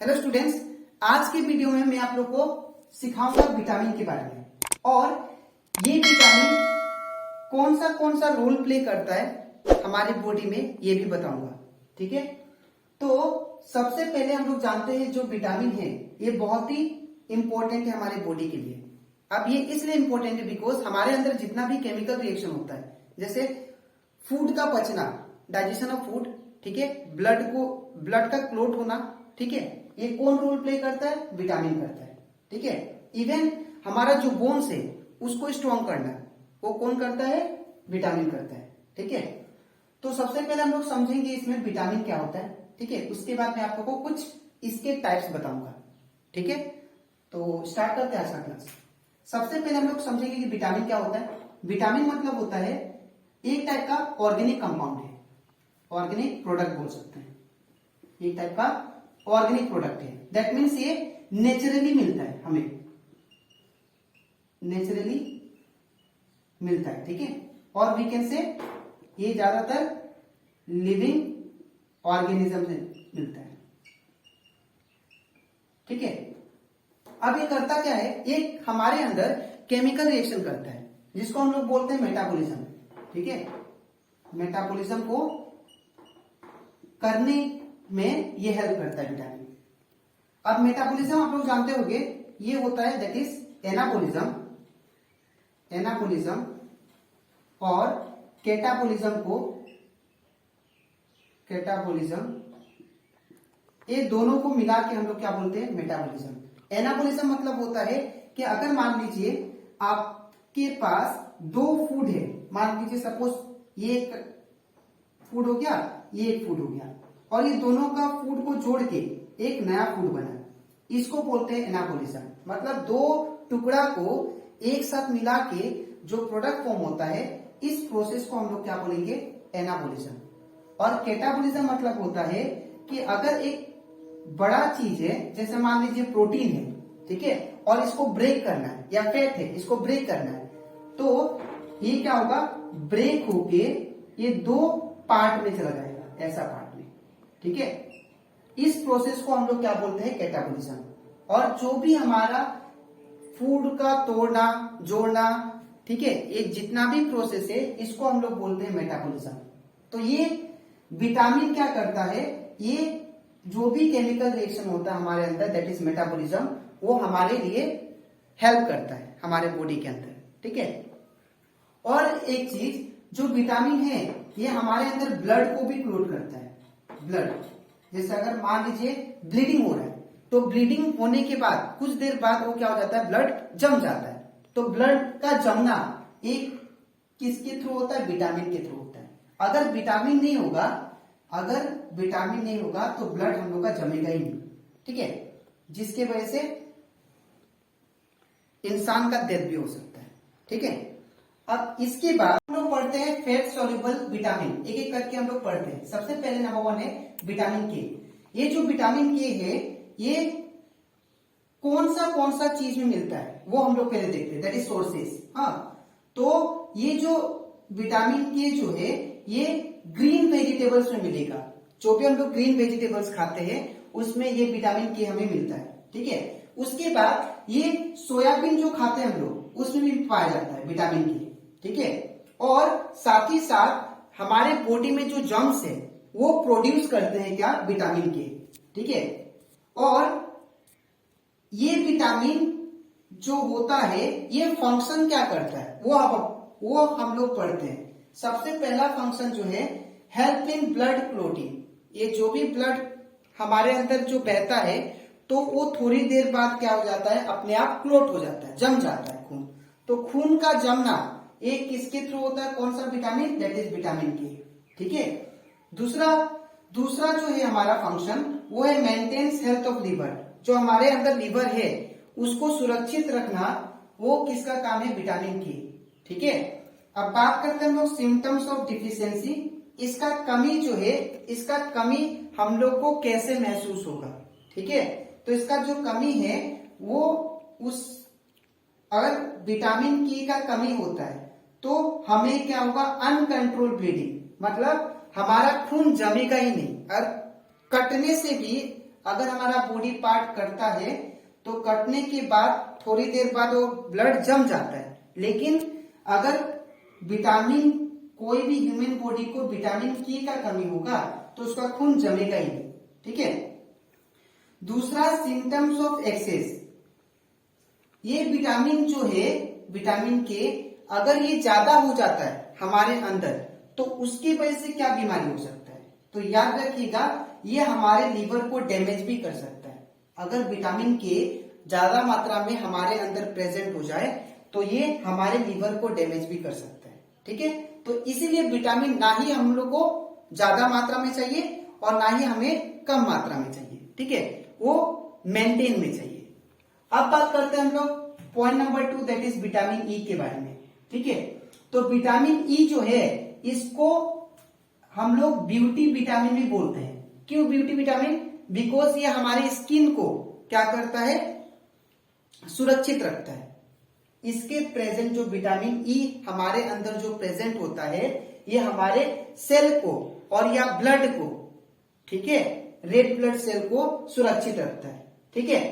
Hello students, आज के video में मैं आप लोग को सिखाऊंगा विटामिन के बारे में और ये विटामिन कौन सा रोल प्ले करता है हमारी बॉडी में ये भी बताऊंगा। ठीक है, तो सबसे पहले हम लोग जानते हैं जो विटामिन है ये बहुत ही इंपॉर्टेंट है हमारी बॉडी के लिए। अब ये इसलिए इंपॉर्टेंट है बिकॉज हमारे अंदर जितना भी केमिकल रिएक्शन होता है, जैसे फूड का पचना, डाइजेशन ऑफ फूड, ठीक है, ब्लड का क्लॉट होना, ठीक है, ये कौन रोल प्ले करता है? विटामिन करता है। ठीक है, इवन हमारा जो बोन्स है उसको स्ट्रॉन्ग करना वो कौन करता है? विटामिन करता है। ठीक है, तो सबसे पहले हम लोग समझेंगे इसमें विटामिन क्या होता है। ठीक है, उसके बाद मैं आप लोगों को कुछ इसके टाइप्स बताऊंगा। ठीक है, तो स्टार्ट करते हैं आज का क्लास। सबसे पहले हम लोग समझेंगे कि विटामिन क्या होता है। विटामिन मतलब होता है एक टाइप का ऑर्गेनिक कंपाउंड है, ऑर्गेनिक प्रोडक्ट बोल सकते हैं, एक टाइप का ऑर्गेनिक प्रोडक्ट है। दैट मीन्स ये नेचुरली मिलता है, हमें नेचुरली मिलता है। ठीक है, और वी कैन से ये ज्यादातर लिविंग ऑर्गेनिज्म से मिलता है। ठीक है, अब ये करता क्या है? ये हमारे अंदर केमिकल रिएक्शन करता है जिसको हम लोग बोलते हैं मेटाबॉलिज्म। ठीक है, मेटाबॉलिज्म को करने में ये हेल्प करता है विटामिन। अब मेटाबॉलिज्म आप लोग जानते होंगे ये होता है दैट इज एनाबॉलिज्म और कैटाबॉलिज्म, ये दोनों को मिला के हम लोग क्या बोलते हैं? मेटाबॉलिज्म। एनाबॉलिज्म मतलब होता है कि अगर मान लीजिए आपके पास दो फूड है, मान लीजिए सपोज ये एक फूड हो गया, ये एक फूड हो गया, और ये दोनों का फूड को जोड़ के एक नया फूड बना, इसको बोलते हैं एनाबॉलिज्म। मतलब दो टुकड़ा को एक साथ मिला के जो प्रोडक्ट फॉर्म होता है, इस प्रोसेस को हम लोग क्या बोलेंगे? एनाबॉलिज्म। और कैटाबॉलिज्म मतलब होता है कि अगर एक बड़ा चीज है, जैसे मान लीजिए प्रोटीन है, ठीक है, और इसको ब्रेक करना है, या फैट है इसको ब्रेक करना है, तो ये क्या होगा? ब्रेक होके ये दो पार्ट में चला जाएगा, ऐसा पार्ट में। ठीक है, इस प्रोसेस को हम लोग क्या बोलते हैं? कैटाबॉलिज्म। और जो भी हमारा फूड का तोड़ना जोड़ना, ठीक है, ये जितना भी प्रोसेस है इसको हम लोग बोलते हैं मेटाबॉलिज्म। तो ये विटामिन क्या करता है? ये जो भी केमिकल रिएक्शन होता है हमारे अंदर दैट इज मेटाबॉलिज्म, वो हमारे लिए हेल्प करता है हमारे बॉडी के अंदर। ठीक है, और एक चीज जो विटामिन है ये हमारे अंदर ब्लड को भी क्लोट करता है। ब्लड, जैसे अगर मान लीजिए ब्लीडिंग हो रहा है, तो ब्लीडिंग होने के बाद कुछ देर बाद वो क्या हो जाता है? ब्लड जम जाता है। तो ब्लड का जमना एक किसके थ्रू होता है? विटामिन के थ्रू होता है। अगर विटामिन नहीं होगा तो ब्लड हम लोग का जमेगा ही नहीं। ठीक है, जिसके वजह से इंसान का डेथ भी हो सकता है। ठीक है, अब इसके बाद हम लोग पढ़ते हैं फैट सॉल्युबल विटामिन, एक एक करके हम लोग पढ़ते हैं। सबसे पहले नंबर 1 है विटामिन के। ये जो विटामिन के है ये कौन सा चीज में मिलता है वो हम लोग पहले देखते हैं, दैट इज सोर्सेस। हाँ, तो ये जो विटामिन के जो है ये ग्रीन वेजिटेबल्स में मिलेगा। जो भी हम लोग ग्रीन वेजिटेबल्स खाते हैं उसमें ये विटामिन के हमें मिलता है। ठीक है, उसके बाद ये सोयाबीन जो खाते हैं हम लोग उसमें भी पाया जाता है विटामिन के। ठीक है, और साथ ही साथ हमारे बॉडी में जो जर्म्स है वो प्रोड्यूस करते हैं क्या? विटामिन के। ठीक है, और ये विटामिन जो होता है ये फंक्शन क्या करता है वो हम लोग पढ़ते हैं। सबसे पहला फंक्शन जो है हेल्प इन ब्लड क्लोटिंग। ये जो भी ब्लड हमारे अंदर जो बहता है तो वो थोड़ी देर बाद क्या हो जाता है? अपने आप क्लोट हो जाता है, जम जाता है खून। तो खून का जमना एक किसके थ्रू होता है? कौन सा विटामिन? दैट इज विटामिन के। ठीक है, दूसरा जो है हमारा फंक्शन वो है मेंटेन्स हेल्थ ऑफ लिवर। जो हमारे अंदर लिवर है उसको सुरक्षित रखना, वो किसका काम है? विटामिन के। ठीक है, अब बात करते हैं हम लोग सिम्टम्स ऑफ डिफिशियंसी। इसका कमी जो है, इसका कमी हम लोग को कैसे महसूस होगा? ठीक है, तो इसका जो कमी है वो अगर विटामिन के का कमी होता है तो हमें क्या होगा? अनकंट्रोल ब्लीडिंग, मतलब हमारा खून जमेगा ही नहीं, और कटने से भी अगर हमारा बॉडी पार्ट कटता है तो कटने के बाद थोड़ी देर बाद वो ब्लड जम जाता है, लेकिन अगर विटामिन कोई भी ह्यूमन बॉडी को विटामिन के का कमी होगा तो उसका खून जमेगा ही नहीं। ठीक है। दूसरा सिम्टम्स ऑफ एक्सेस, ये विटामिन जो है विटामिन के अगर ये ज्यादा हो जाता है हमारे अंदर तो उसकी वजह से क्या बीमारी हो सकता है, तो याद रखिएगा ये हमारे लीवर को डैमेज भी कर सकता है। अगर विटामिन के ज्यादा मात्रा में हमारे अंदर प्रेजेंट हो जाए तो ये हमारे लीवर को डैमेज भी कर सकता है। ठीक है। तो इसीलिए विटामिन ना ही हम लोग को ज्यादा मात्रा में चाहिए और ना ही हमें कम मात्रा में चाहिए। ठीक है, वो मेंटेन में चाहिए। अब बात करते हैं हम लोग point number 2 that is vitamin E के बारे में। ठीक है। तो विटामिन ई जो है इसको हम लोग ब्यूटी विटामिन भी बोलते हैं। क्यों ब्यूटी विटामिन? बिकॉज ये हमारे स्किन को क्या करता है, सुरक्षित रखता है। इसके प्रेजेंट जो विटामिन ई हमारे अंदर जो प्रेजेंट होता है ये हमारे सेल को और या ब्लड को, ठीक है, रेड ब्लड सेल को सुरक्षित रखता है। ठीक है।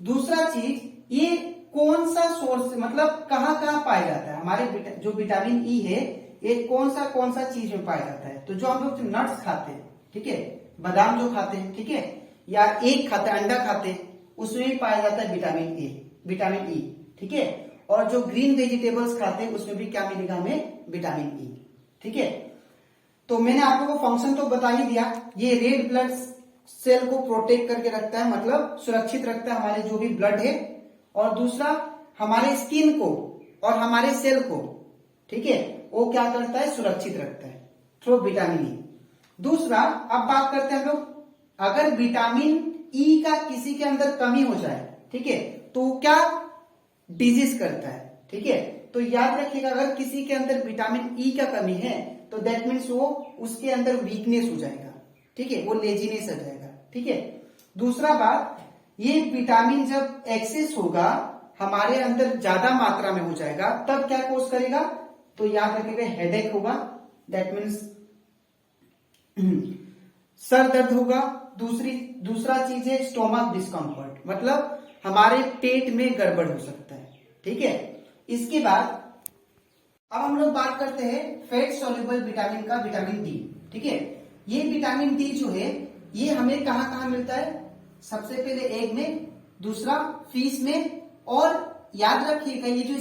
दूसरा चीज, ये कौन सा सोर्स मतलब कहाँ कहाँ पाया जाता है, हमारे जो विटामिन ई है ये कौन सा चीज में पाया जाता है, तो जो हम लोग जो नट्स खाते हैं, ठीक है, बादाम जो खाते हैं, ठीक है, या एग खाते हैं, अंडा खाते हैं, उसमें भी पाया जाता है विटामिन ई। ठीक है। और जो ग्रीन वेजिटेबल्स खाते हैं उसमें भी क्या मिलेगा हमें, विटामिन ई। ठीक है। तो मैंने आप लोगों को फंक्शन तो बता ही दिया, ये रेड ब्लड सेल को प्रोटेक्ट करके रखता है, मतलब सुरक्षित रखता है हमारे जो भी ब्लड है, और दूसरा हमारे स्किन को और हमारे सेल को, ठीक है, वो क्या करता है, सुरक्षित रखता है थ्रू विटामिन ई। दूसरा, अब बात करते हैं हम लोग, अगर विटामिन ई का किसी के अंदर कमी हो जाए, ठीक है, तो क्या डिजीज करता है। ठीक है। तो याद रखिएगा अगर किसी के अंदर विटामिन ई का कमी है तो दैट मीन्स वो उसके अंदर वीकनेस हो जाएगा। ठीक है, वो लेजीनेस आ जाएगा। ठीक है। दूसरा बात, ये विटामिन जब एक्सेस होगा हमारे अंदर ज्यादा मात्रा में हो जाएगा तब क्या कोज करेगा, तो याद रखिएगा हेडेक होगा, दैट मीन्स सर दर्द होगा। दूसरा चीज है स्टोमक डिस्कम्फर्ट, मतलब हमारे पेट में गड़बड़ हो सकता है। ठीक है। इसके बाद अब हम लोग बात करते हैं फैट सॉल्युबल विटामिन का, विटामिन डी। ठीक है। ये विटामिन डी जो है ये हमें कहां कहां मिलता है, सबसे पहले एग में, दूसरा फिश में, और याद रखिएगा ये जो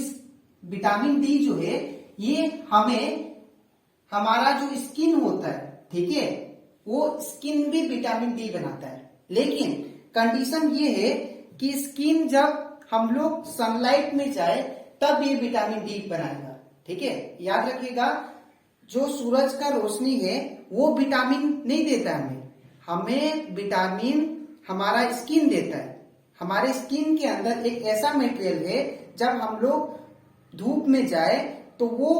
विटामिन डी जो है ये हमें हमारा जो स्किन होता है, ठीक है, वो स्किन भी विटामिन डी बनाता है। लेकिन कंडीशन ये है कि स्किन जब हम लोग सनलाइट में जाए तब ये विटामिन डी बनाएगा। ठीक है। याद रखिएगा जो सूरज का रोशनी है वो विटामिन नहीं देता हमें विटामिन हमारा स्किन देता है। हमारे स्किन के अंदर एक ऐसा मटेरियल है जब हम लोग धूप में जाए तो वो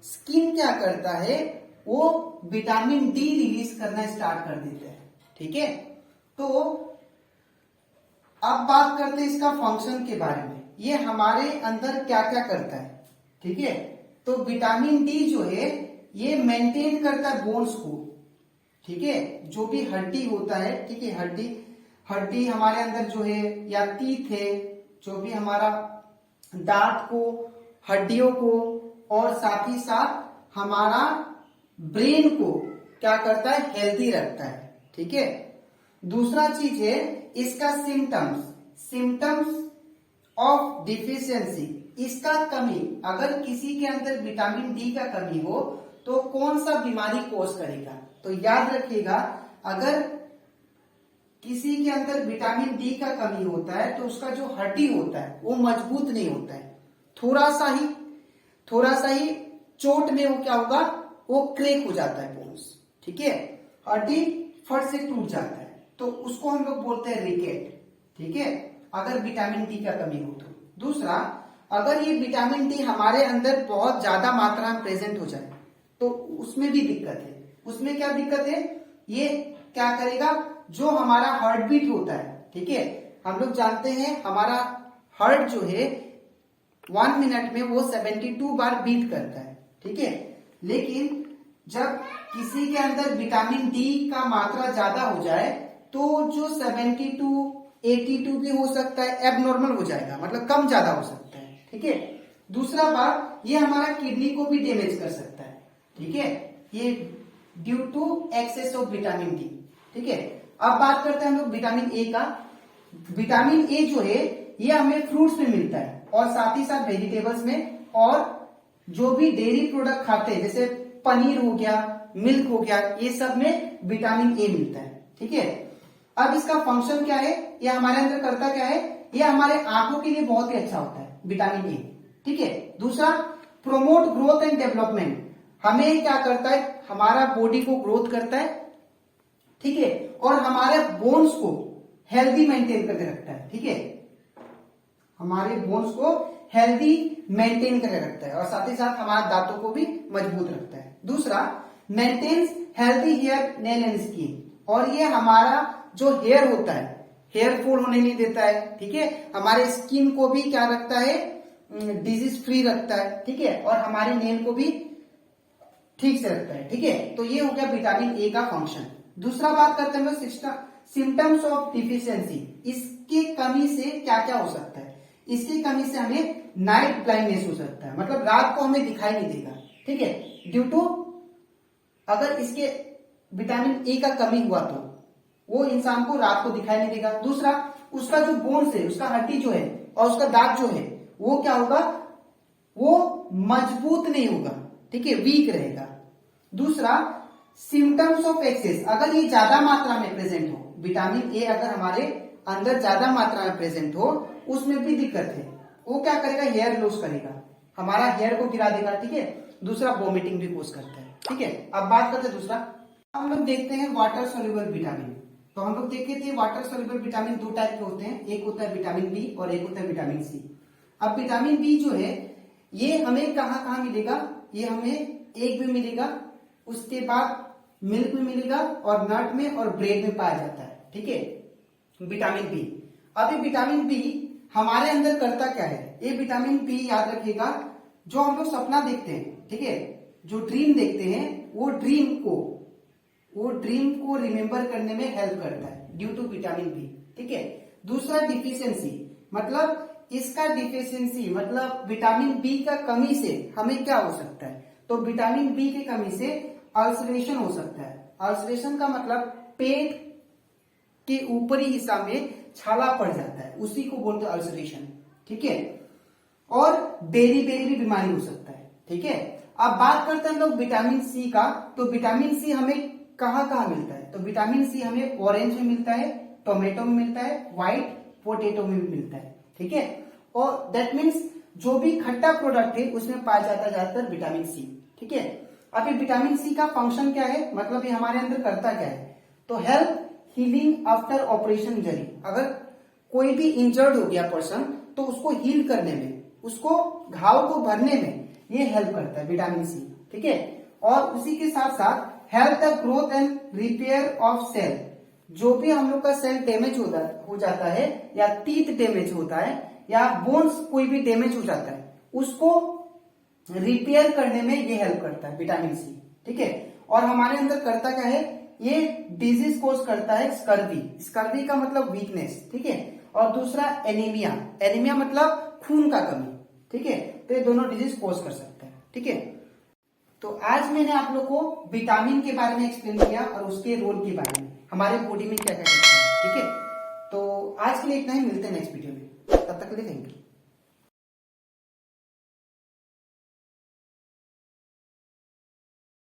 स्किन क्या करता है, वो विटामिन डी रिलीज करना स्टार्ट कर देता है। ठीक है। तो अब बात करते हैं इसका फंक्शन के बारे में, ये हमारे अंदर क्या क्या करता है। ठीक है। तो विटामिन डी जो है ये मेंटेन करता है बोन्स को। ठीक है। जो भी हड्डी होता है, ठीक है, हड्डी हमारे अंदर जो है, या टीथ है, जो भी हमारा दांत को, हड्डियों को, और साथ ही साथ हमारा ब्रेन को क्या करता है, हेल्दी रखता है। ठीक है। दूसरा चीज है इसका सिम्टम्स ऑफ डिफिशियंसी, इसका कमी, अगर किसी के अंदर विटामिन डी का कमी हो तो कौन सा बीमारी कोज करेगा, तो याद रखिएगा अगर किसी के अंदर विटामिन डी का कमी होता है तो उसका जो हड्डी होता है वो मजबूत नहीं होता है, थोड़ा सा ही चोट में वो क्या होगा, वो क्रैक हो जाता है बोन्स। ठीक है, हड्डी फट से टूट जाता है, तो उसको हम लोग बोलते हैं रिकेट। ठीक है, अगर विटामिन डी का कमी हो तो। दूसरा, अगर ये विटामिन डी हमारे अंदर बहुत ज्यादा मात्रा में प्रेजेंट हो जाए तो उसमें भी दिक्कत है। उसमें क्या दिक्कत है, ये क्या करेगा, जो हमारा हार्ट बीट होता है, ठीक है, हम लोग जानते हैं हमारा हार्ट जो है 1 मिनट में वो 72 बार बीट करता है। ठीक है, लेकिन जब किसी के अंदर विटामिन डी का मात्रा ज्यादा हो जाए तो जो 72 82 भी हो सकता है, एबनॉर्मल हो जाएगा, मतलब कम ज्यादा हो सकता है। ठीक है। दूसरा बात, ये हमारा किडनी को भी डैमेज कर सकता है। ठीक है, ये due to excess of vitamin D. ठीक है। अब बात करते हैं हम लोग विटामिन ए का। विटामिन ए जो है ये हमें फ्रूट्स में मिलता है और साथ ही साथ वेजिटेबल्स में, और जो भी डेयरी प्रोडक्ट खाते हैं जैसे पनीर हो गया, मिल्क हो गया, ये सब में विटामिन ए मिलता है। ठीक है। अब इसका फंक्शन क्या है, ये हमारे अंदर करता क्या है, ये हमारे आंखों के लिए बहुत ही अच्छा होता है विटामिन ए। ठीक है। दूसरा, प्रोमोट ग्रोथ एंड डेवलपमेंट, हमें क्या करता है, हमारा बॉडी को ग्रोथ करता है। ठीक है। और हमारे बोन्स को हेल्दी मेंटेन करके रखता है। ठीक है, हमारे बोन्स को हेल्दी मेंटेन करके रखता है और साथ ही साथ हमारे दांतों को भी मजबूत रखता है। दूसरा, maintains healthy hair, nail and skin, और ये हमारा जो हेयर होता है, हेयर फॉल होने नहीं देता है। ठीक है। हमारे स्किन को भी क्या रखता है, डिजीज फ्री रखता है। ठीक है। और हमारे नेल को भी ठीक से रखता है। ठीक है। तो ये हो गया विटामिन ए का फंक्शन। दूसरा बात करते हैं सिम्टम्स ऑफ डिफिशियंसी, इसकी कमी से क्या क्या हो सकता है। इसकी कमी से हमें नाइट ब्लाइंडनेस हो सकता है, मतलब रात को हमें दिखाई नहीं देगा। ठीक है, ड्यू टू, अगर इसके विटामिन ए का कमी हुआ तो वो इंसान को रात को दिखाई नहीं देगा। दूसरा, उसका जो बोन्स है, उसका हड्डी जो है और उसका दांत जो है, वो क्या होगा, वो मजबूत नहीं होगा। ठीक है, वीक रहेगा। दूसरा, सिम्टम्स ऑफ एक्सेस, अगर ये ज्यादा मात्रा में प्रेजेंट हो, विटामिन ए अगर हमारे अंदर ज्यादा मात्रा में प्रेजेंट हो, उसमें भी दिक्कत है। वो क्या करेगा, हेयर लॉस करेगा, हमारा हेयर को गिरा देगा। ठीक है। दूसरा, वॉमिटिंग भी कोज करता है। ठीक है। अब बात करते हैं दूसरा, हम लोग देखते हैं वाटर सोल्यूबल विटामिन। तो हम लोग देखे थे वाटर सोल्यूबल विटामिन दो टाइप के होते हैं, एक होता है विटामिन बी और एक होता है विटामिन सी। अब विटामिन बी जो है ये हमें कहाँ कहाँ मिलेगा, ये हमें एग में मिलेगा, उसके बाद मिल्क में मिलेगा और नट में और ब्रेड में पाया जाता है। ठीक है, विटामिन बी। अब ये विटामिन बी हमारे अंदर करता क्या है, ये विटामिन बी याद रखिएगा, जो हम लोग सपना देखते हैं, ठीक है, जो ड्रीम देखते हैं, वो ड्रीम को रिमेम्बर करने में हेल्प करता है ड्यू टू विटामिन बी। ठीक है। दूसरा, डिफिशियंसी, मतलब इसका डिफिशियंसी मतलब विटामिन बी का कमी से हमें क्या हो सकता है, तो विटामिन बी की कमी से अल्सरेशन हो सकता है। अल्सरेशन का मतलब पेट के ऊपरी हिस्सा में छाला पड़ जाता है, उसी को बोलते हैं अल्सरेशन। ठीक है। और बेरी भी बीमारी हो सकता है। ठीक है। अब बात करते हैं लोग विटामिन सी का। तो विटामिन सी हमें कहाँ कहाँ मिलता है, तो विटामिन सी हमें ऑरेंज में मिलता है, टोमेटो में मिलता है, व्हाइट पोटेटो में भी मिलता है। ठीक है। और दैट मीन्स जो भी खट्टा प्रोडक्ट है उसमें पाया जाता है ज्यादातर विटामिन सी। ठीक है। अब ये विटामिन सी का फंक्शन क्या है, मतलब ये हमारे अंदर करता क्या है, तो help healing after operation injury, अगर कोई भी इंजर्ड हो गया पर्सन तो उसको हील करने में, उसको घाव को भरने में ये हेल्प करता है विटामिन सी। ठीक है। और उसी के साथ साथ help the growth and repair of cell, जो भी हम लोग का सेल डैमेज हो जाता है या टीथ डैमेज होता है या बोन्स कोई भी डैमेज हो जाता है, उसको रिपेयर करने में ये हेल्प करता है विटामिन सी। ठीक है। और हमारे अंदर करता क्या है, ये डिजीज कोज करता है स्कर्वी का मतलब वीकनेस। ठीक है। और दूसरा, एनीमिया मतलब खून का कमी। ठीक है। तो ये दोनों डिजीज कोज कर सकता है। ठीक है। तो आज मैंने आप लोग को विटामिन के बारे में एक्सप्लेन किया और उसके रोल के बारे में, हमारे बॉडी में क्या क्या करता है। ठीक है। तो आज के लिए इतना ही, मिलते हैं नेक्स्ट वीडियो में।